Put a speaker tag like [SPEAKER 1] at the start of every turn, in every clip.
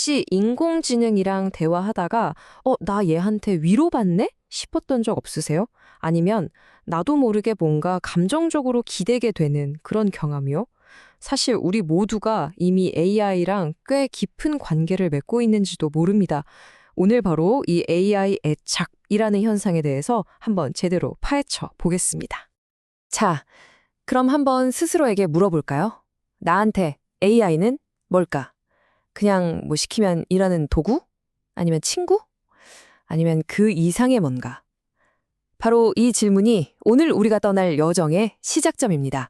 [SPEAKER 1] 혹시 인공지능이랑 대화하다가 나 얘한테 위로받네? 싶었던 적 없으세요? 아니면 나도 모르게 뭔가 감정적으로 기대게 되는 그런 경험이요? 사실 우리 모두가 이미 AI랑 꽤 깊은 관계를 맺고 있는지도 모릅니다. 오늘 바로 이 AI 애착이라는 현상에 대해서 한번 제대로 파헤쳐 보겠습니다. 자, 그럼 한번 스스로에게 물어볼까요? 나한테 AI는 뭘까? 그냥 뭐 시키면 일하는 도구? 아니면 친구? 아니면 그 이상의 뭔가? 바로 이 질문이 오늘 우리가 떠날 여정의 시작점입니다.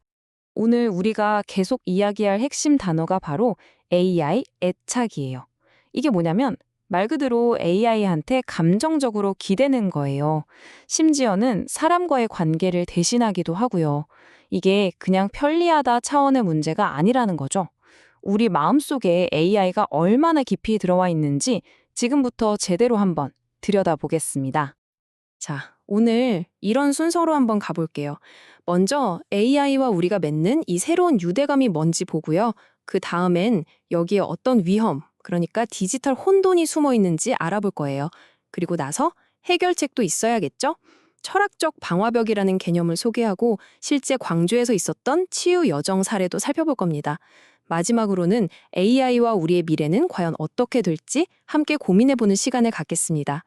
[SPEAKER 1] 오늘 우리가 계속 이야기할 핵심 단어가 바로 AI 애착이에요. 이게 뭐냐면 말 그대로 AI한테 감정적으로 기대는 거예요. 심지어는 사람과의 관계를 대신하기도 하고요. 이게 그냥 편리하다 차원의 문제가 아니라는 거죠. 우리 마음속에 AI가 얼마나 깊이 들어와 있는지 지금부터 제대로 한번 들여다보겠습니다. 자, 오늘 이런 순서로 한번 가볼게요. 먼저 AI와 우리가 맺는 이 새로운 유대감이 뭔지 보고요. 그 다음엔 여기에 어떤 위험, 그러니까 디지털 혼돈이 숨어 있는지 알아볼 거예요. 그리고 나서 해결책도 있어야겠죠? 철학적 방화벽이라는 개념을 소개하고 실제 광주에서 있었던 치유 여정 사례도 살펴볼 겁니다. 마지막으로는 AI와 우리의 미래는 과연 어떻게 될지 함께 고민해보는 시간을 갖겠습니다.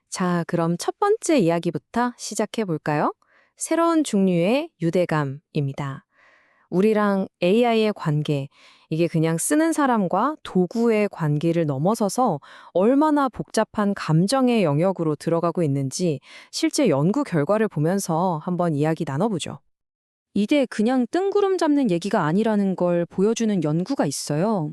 [SPEAKER 1] 자, 그럼 첫 번째 이야기부터 시작해 볼까요? 새로운 종류의 유대감입니다. 우리랑 AI의 관계, 이게 그냥 쓰는 사람과 도구의 관계를 넘어서서 얼마나 복잡한 감정의 영역으로 들어가고 있는지 실제 연구 결과를 보면서 한번 이야기 나눠보죠. 이게 그냥 뜬구름 잡는 얘기가 아니라는 걸 보여주는 연구가 있어요.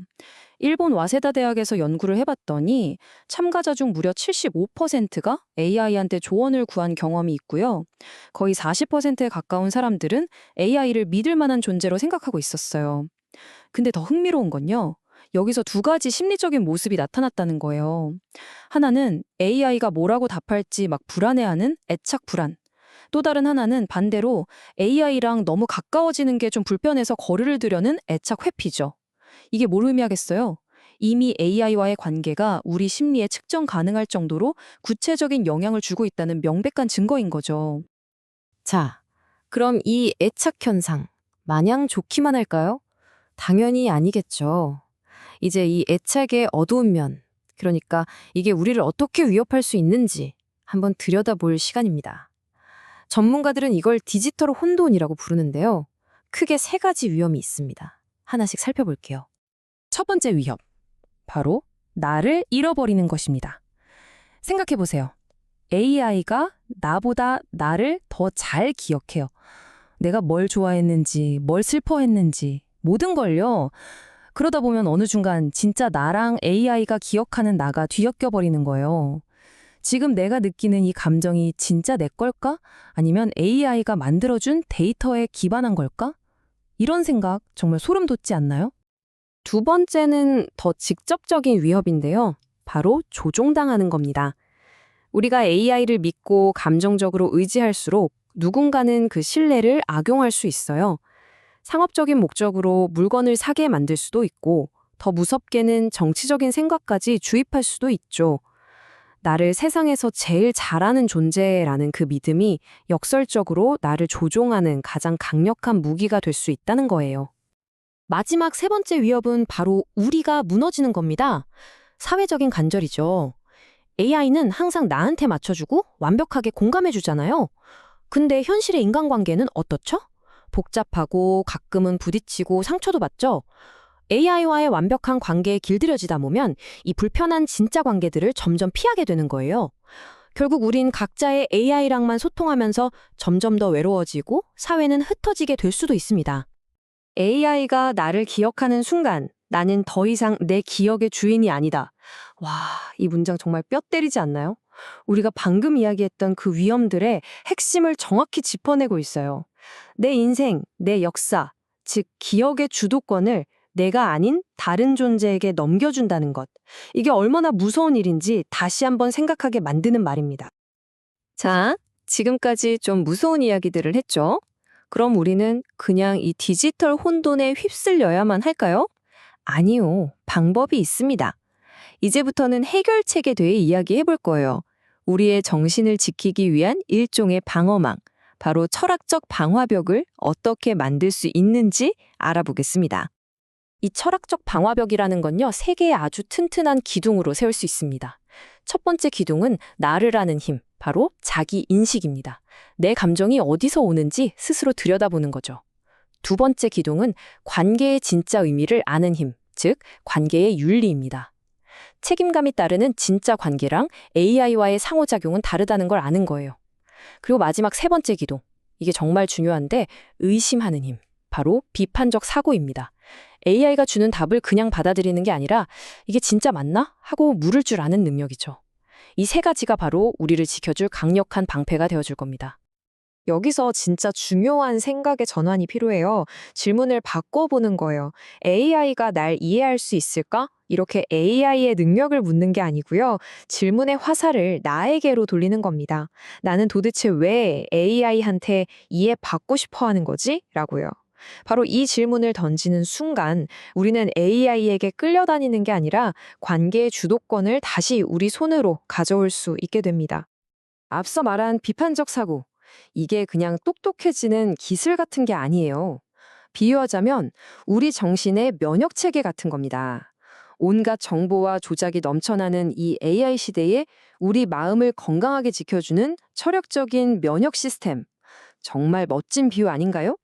[SPEAKER 1] 일본 와세다 대학에서 연구를 해봤더니 참가자 중 무려 75%가 AI한테 조언을 구한 경험이 있고요. 거의 40%에 가까운 사람들은 AI를 믿을 만한 존재로 생각하고 있었어요. 근데 더 흥미로운 건요. 여기서 두 가지 심리적인 모습이 나타났다는 거예요. 하나는 AI가 뭐라고 답할지 막 불안해하는 애착 불안. 또 다른 하나는 반대로 AI랑 너무 가까워지는 게 좀 불편해서 거리를 두려는 애착 회피죠. 이게 뭘 의미하겠어요? 이미 AI와의 관계가 우리 심리에 측정 가능할 정도로 구체적인 영향을 주고 있다는 명백한 증거인 거죠. 자, 그럼 이 애착 현상, 마냥 좋기만 할까요? 당연히 아니겠죠. 이제 이 애착의 어두운 면, 그러니까 이게 우리를 어떻게 위협할 수 있는지 한번 들여다볼 시간입니다. 전문가들은 이걸 디지털 혼돈이라고 부르는데요. 크게 세 가지 위험이 있습니다. 하나씩 살펴볼게요. 첫 번째 위협, 바로 나를 잃어버리는 것입니다. 생각해보세요. AI가 나보다 나를 더 잘 기억해요. 내가 뭘 좋아했는지, 뭘 슬퍼했는지, 모든 걸요. 그러다 보면 어느 순간 진짜 나랑 AI가 기억하는 나가 뒤섞여버리는 거예요. 지금 내가 느끼는 이 감정이 진짜 내 걸까? 아니면 AI가 만들어준 데이터에 기반한 걸까? 이런 생각 정말 소름 돋지 않나요? 두 번째는 더 직접적인 위협인데요. 바로 조종당하는 겁니다. 우리가 AI를 믿고 감정적으로 의지할수록 누군가는 그 신뢰를 악용할 수 있어요. 상업적인 목적으로 물건을 사게 만들 수도 있고, 더 무섭게는 정치적인 생각까지 주입할 수도 있죠. 나를 세상에서 제일 잘하는 존재라는 그 믿음이 역설적으로 나를 조종하는 가장 강력한 무기가 될 수 있다는 거예요. 마지막 세 번째 위협은 바로 우리가 무너지는 겁니다. 사회적인 간절이죠. AI는 항상 나한테 맞춰주고 완벽하게 공감해주잖아요. 근데 현실의 인간관계는 어떻죠? 복잡하고 가끔은 부딪히고 상처도 받죠. AI와의 완벽한 관계에 길들여지다 보면 이 불편한 진짜 관계들을 점점 피하게 되는 거예요. 결국 우린 각자의 AI랑만 소통하면서 점점 더 외로워지고 사회는 흩어지게 될 수도 있습니다. AI가 나를 기억하는 순간 나는 더 이상 내 기억의 주인이 아니다. 와, 이 문장 정말 뼈 때리지 않나요? 우리가 방금 이야기했던 그 위험들의 핵심을 정확히 짚어내고 있어요. 내 인생, 내 역사, 즉 기억의 주도권을 내가 아닌 다른 존재에게 넘겨준다는 것. 이게 얼마나 무서운 일인지 다시 한번 생각하게 만드는 말입니다. 자, 지금까지 좀 무서운 이야기들을 했죠? 그럼 우리는 그냥 이 디지털 혼돈에 휩쓸려야만 할까요? 아니요. 방법이 있습니다.
[SPEAKER 2] 이제부터는 해결책에 대해 이야기해 볼 거예요. 우리의 정신을 지키기 위한 일종의 방어망, 바로 철학적 방화벽을 어떻게 만들 수 있는지 알아보겠습니다.
[SPEAKER 1] 이 철학적 방화벽이라는 건요, 세 개의 아주 튼튼한 기둥으로 세울 수 있습니다. 첫 번째 기둥은 나를 아는 힘, 바로 자기 인식입니다. 내 감정이 어디서 오는지 스스로 들여다보는 거죠. 두 번째 기둥은 관계의 진짜 의미를 아는 힘, 즉 관계의 윤리입니다. 책임감이 따르는 진짜 관계랑 AI와의 상호작용은 다르다는 걸 아는 거예요. 그리고 마지막 세 번째 기둥, 이게 정말 중요한데 의심하는 힘, 바로 비판적 사고입니다. AI가 주는 답을 그냥 받아들이는 게 아니라 이게 진짜 맞나? 하고 물을 줄 아는 능력이죠. 이 세 가지가 바로 우리를 지켜줄 강력한 방패가 되어줄 겁니다.
[SPEAKER 3] 여기서 진짜 중요한 생각의 전환이 필요해요. 질문을 바꿔보는 거예요. AI가 날 이해할 수 있을까? 이렇게 AI의 능력을 묻는 게 아니고요. 질문의 화살을 나에게로 돌리는 겁니다. 나는 도대체 왜 AI한테 이해받고 싶어 하는 거지? 라고요. 바로 이 질문을 던지는 순간 우리는 AI에게 끌려다니는 게 아니라 관계의 주도권을 다시 우리 손으로 가져올 수 있게 됩니다.
[SPEAKER 1] 앞서 말한 비판적 사고, 이게 그냥 똑똑해지는 기술 같은 게 아니에요. 비유하자면 우리 정신의 면역 체계 같은 겁니다. 온갖 정보와 조작이 넘쳐나는 이 AI 시대에 우리 마음을 건강하게 지켜주는 철학적인 면역 시스템. 정말 멋진 비유 아닌가요?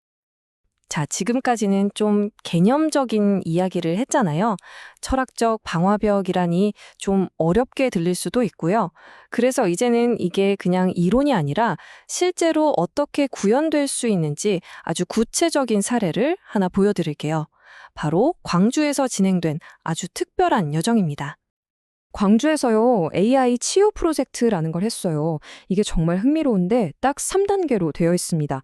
[SPEAKER 2] 자, 지금까지는 좀 개념적인 이야기를 했잖아요. 철학적 방화벽이라니 좀 어렵게 들릴 수도 있고요. 그래서 이제는 이게 그냥 이론이 아니라 실제로 어떻게 구현될 수 있는지 아주 구체적인 사례를 하나 보여드릴게요. 바로 광주에서 진행된 아주 특별한 여정입니다.
[SPEAKER 1] 광주에서요, AI 치유 프로젝트라는 걸 했어요. 이게 정말 흥미로운데 딱 3단계로 되어 있습니다.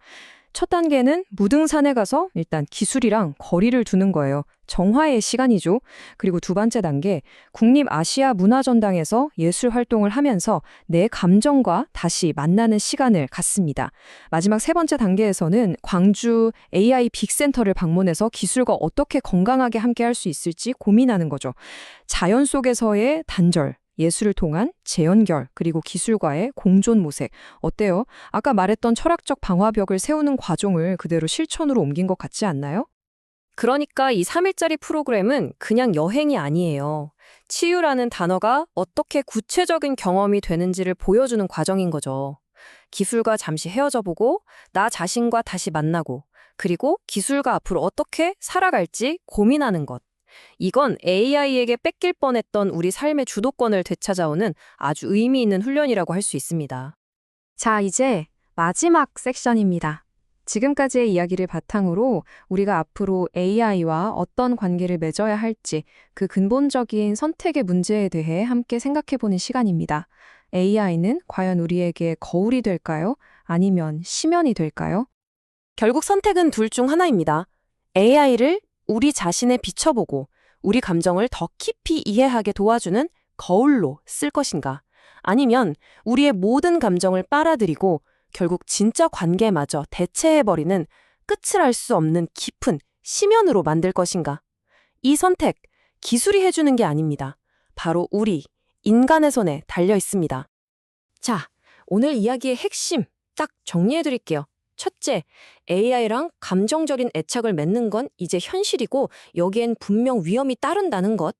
[SPEAKER 1] 첫 단계는 무등산에 가서 일단 기술이랑 거리를 두는 거예요. 정화의 시간이죠. 그리고 두 번째 단계, 국립아시아문화전당에서 예술 활동을 하면서 내 감정과 다시 만나는 시간을 갖습니다. 마지막 세 번째 단계에서는 광주 AI 빅센터를 방문해서 기술과 어떻게 건강하게 함께 할 수 있을지 고민하는 거죠. 자연 속에서의 단절, 예술을 통한 재연결, 그리고 기술과의 공존 모색. 어때요? 아까 말했던 철학적 방화벽을 세우는 과정을 그대로 실천으로 옮긴 것 같지 않나요?
[SPEAKER 2] 그러니까 이 3일짜리 프로그램은 그냥 여행이 아니에요. 치유라는 단어가 어떻게 구체적인 경험이 되는지를 보여주는 과정인 거죠. 기술과 잠시 헤어져 보고 나 자신과 다시 만나고 그리고 기술과 앞으로 어떻게 살아갈지 고민하는 것. 이건 AI에게 뺏길 뻔했던 우리 삶의 주도권을 되찾아오는 아주 의미 있는 훈련이라고 할 수 있습니다.
[SPEAKER 3] 자, 이제 마지막 섹션입니다. 지금까지의 이야기를 바탕으로 우리가 앞으로 AI와 어떤 관계를 맺어야 할지 그 근본적인 선택의 문제에 대해 함께 생각해보는 시간입니다. AI는 과연 우리에게 거울이 될까요? 아니면 심연이 될까요?
[SPEAKER 2] 결국 선택은 둘 중 하나입니다. AI를 우리 자신에 비춰보고 우리 감정을 더 깊이 이해하게 도와주는 거울로 쓸 것인가? 아니면 우리의 모든 감정을 빨아들이고 결국 진짜 관계마저 대체해버리는 끝을 알 수 없는 깊은 심연으로 만들 것인가? 이 선택, 기술이 해주는 게 아닙니다. 바로 우리, 인간의 손에 달려 있습니다. 자, 오늘 이야기의 핵심 딱 정리해드릴게요. 첫째, AI랑 감정적인 애착을 맺는 건 이제 현실이고 여기엔 분명 위험이 따른다는 것.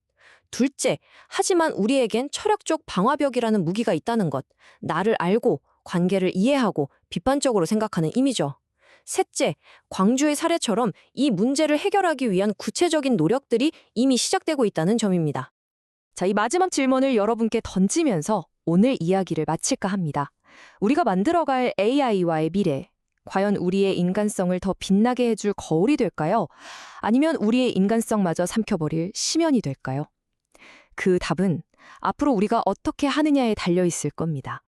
[SPEAKER 2] 둘째, 하지만 우리에겐 철학적 방화벽이라는 무기가 있다는 것. 나를 알고 관계를 이해하고 비판적으로 생각하는 힘이죠. 셋째, 광주의 사례처럼 이 문제를 해결하기 위한 구체적인 노력들이 이미 시작되고 있다는 점입니다. 자, 이 마지막 질문을 여러분께 던지면서 오늘 이야기를 마칠까 합니다. 우리가 만들어갈 AI와의 미래, 과연 우리의 인간성을 더 빛나게 해줄 거울이 될까요? 아니면 우리의 인간성마저 삼켜버릴 심연이 될까요? 그 답은 앞으로 우리가 어떻게 하느냐에 달려 있을 겁니다.